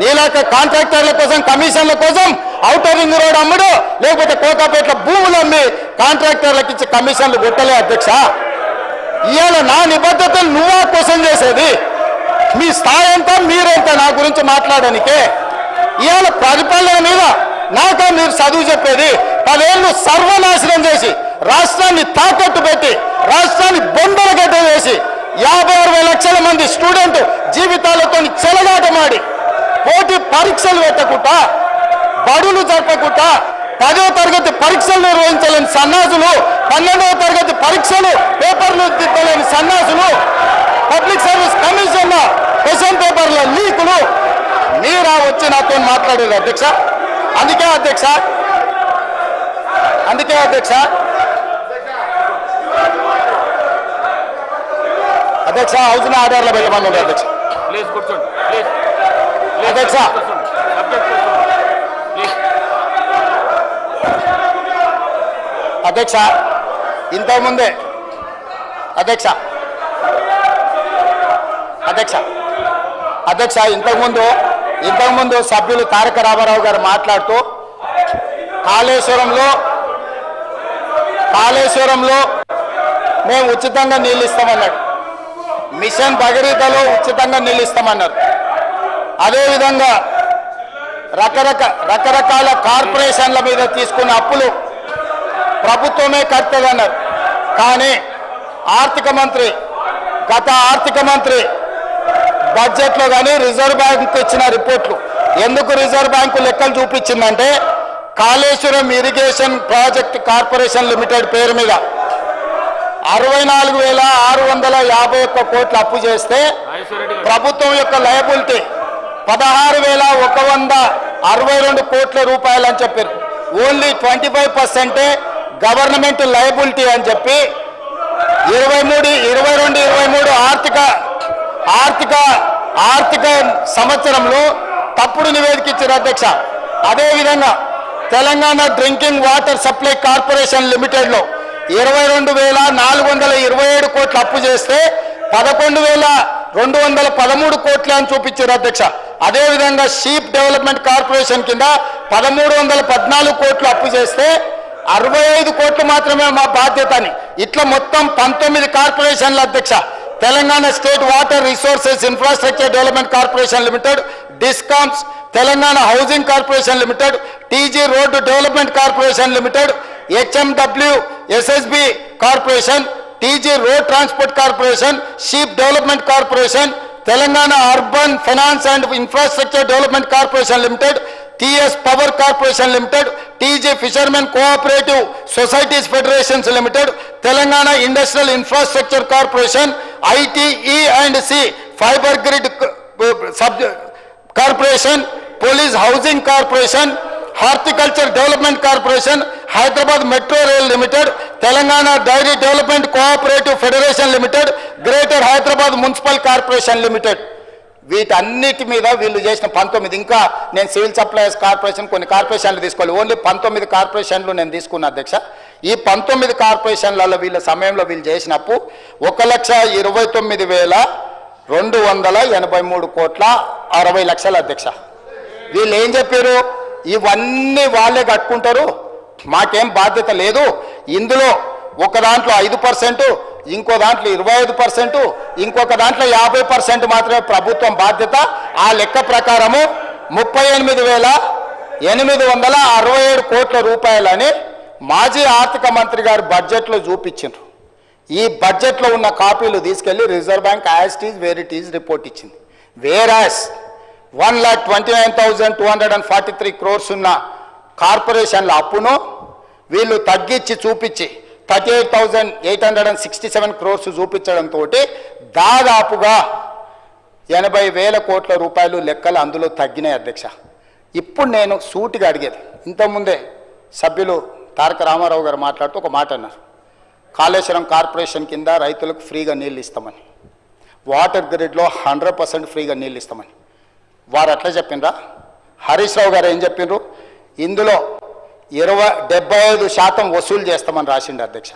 నీలాక కాంట్రాక్టర్ల కోసం కమిషన్ల కోసం ఔటర్ రింగ్ రోడ్ అమ్ముడు లేకపోతే కోకాపేట్ల భూములు అమ్మి కాంట్రాక్టర్లకు ఇచ్చి కమిషన్లు కొట్టలే అధ్యక్ష. ఇవాళ నా నిబద్ధతను నువ్వా కోసం చేసేది? మీ స్థాయి ఎంత మీరెంత నా గురించి మాట్లాడడానికే? ఇవాళ పరిపాలన మీద నాకా మీరు చదువు చెప్పేది? 10 ఏళ్ళు సర్వనాశనం చేసి రాష్ట్రాన్ని తాకట్టు పెట్టి రాష్ట్రాన్ని బొందరగడ్డ చేసి 56 లక్షల మంది స్టూడెంట్ జీవితాలతో చెలగాటమాడి పోటీ పరీక్షలు పెట్టకుండా బడులు జరపకుండా 10వ తరగతి పరీక్షలు నిర్వహించలేని సన్నాసులు, 12వ తరగతి పరీక్షలు పేపర్లు దిద్దలేని సన్నాసులు, పబ్లిక్ సర్వీస్ కమిషన్ క్వశ్చన్ పేపర్ల లీకులు మీరా వచ్చి నాతో మాట్లాడేది అధ్యక్ష. అందుకే అధ్యక్ష హౌస్ని ఆర్డర్లో పెట్టమని ఉంది అధ్యక్ష. ప్లీజ్ కూర్చోండి. ప్లీజ్ అధ్యక్ష అధ్యక్ష ఇంతకుముందే అధ్యక్ష ఇంతకుముందు సభ్యులు తారక రామారావు గారు మాట్లాడుతూ కాళేశ్వరంలో మేము ఉచితంగా నీళ్ళు ఇస్తామన్నాడు. మిషన్ భగీరథలో ఉచితంగా నీళ్ళు ఇస్తామన్నారు. అదేవిధంగా రకరకాల కార్పొరేషన్ల మీద తీసుకున్న అప్పులు ప్రభుత్వమే కడుతుందన్నారు. కానీ గత ఆర్థిక మంత్రి బడ్జెట్లో కానీ రిజర్వ్ బ్యాంకు ఇచ్చిన రిపోర్ట్లు ఎందుకు రిజర్వ్ బ్యాంకు లెక్కలు చూపించిందంటే Kaleshwaram irrigation project corporation limited పేరు మీద 64,651 కోట్లు అప్పు చేస్తే ప్రభుత్వం యొక్క లయబిలిటీ 16,162 కోట్ల రూపాయలు అని చెప్పారు. ఓన్లీ 25% గవర్నమెంట్ లయబిలిటీ అని చెప్పి 22-23 ఆర్థిక సంవత్సరంలో తప్పుడు నివేదిక ఇచ్చారు అధ్యక్ష. అదేవిధంగా Telangana drinking water supply corporation లిమిటెడ్లో 22,427 కోట్లు అప్పు చేస్తే 11,213 కోట్లు అని చూపించారు అధ్యక్ష. అదేవిధంగా షీప్ డెవలప్మెంట్ కార్పొరేషన్ కింద 1,314 కోట్లు అప్పు చేస్తే 65 కోట్లు మాత్రమే మా బాధ్యత అని ఇట్లా మొత్తం 19 కార్పొరేషన్ల అధ్యక్ష. Telangana state water resources infrastructure development corporation limited, discoms, Telangana housing corporation limited, TG road development corporation limited, HMW SSB corporation, TG road transport corporation, sheep development corporation, Telangana urban finance and infrastructure development corporation limited, TS power corporation limited, TG fishermen cooperative societies federations limited, Telangana industrial infrastructure corporation, ITE&C fibre grid corporation, police housing corporation, horticulture development corporation, Hyderabad metro rail limited, Telangana dairy development cooperative federation limited, greater Hyderabad municipal corporation limited. వీటన్నిటి మీద వీళ్ళు చేసిన 19 ఇంకా నేను civil supplies corporation కొన్ని కార్పొరేషన్లు తీసుకోవాలి. Only 19 కార్పొరేషన్లు నేను తీసుకున్నా అధ్యక్ష. ఈ 19 కార్పొరేషన్లలో వీళ్ళ సమయంలో వీళ్ళు చేసినప్పు 1,29,283 కోట్ల 60 లక్షల అధ్యక్ష. వీళ్ళు ఏం చెప్పారు? ఇవన్నీ వాళ్ళే కట్టుకుంటారు, మాకేం బాధ్యత లేదు. ఇందులో ఒక దాంట్లో 5%, ఇంకో దాంట్లో 25%, ఇంకొక దాంట్లో 50% మాత్రమే ప్రభుత్వం బాధ్యత. ఆ లెక్క ప్రకారము 38,867 కోట్ల రూపాయలని మాజీ ఆర్థిక మంత్రి గారు బడ్జెట్లో చూపించారు. ఈ బడ్జెట్లో ఉన్న కాపీలు తీసుకెళ్లి reserve bank as it is where it is report ఇచ్చింది. వేరాస్ 1,29,243 crores ఉన్న కార్పొరేషన్ల అప్పును వీళ్ళు తగ్గించి చూపించి 38,867 crores చూపించడంతో దాదాపుగా 80,000 కోట్ల రూపాయలు లెక్కలు అందులో తగ్గినాయి అధ్యక్ష. ఇప్పుడు నేను సూటిగా అడిగేది, ఇంతకుముందే సభ్యులు తారక రామారావు గారు మాట్లాడుతూ ఒక మాట అన్నారు, కాళేశ్వరం కార్పొరేషన్ కింద రైతులకు ఫ్రీగా నీళ్ళు ఇస్తామని, వాటర్ గ్రిడ్లో 100% ఫ్రీగా నీళ్ళు ఇస్తామని. వారు అట్లా చెప్పిండ్రా? హరీష్ రావు గారు ఏం చెప్పిండ్రు? ఇందులో 75% వసూలు చేస్తామని రాసిండు అధ్యక్ష.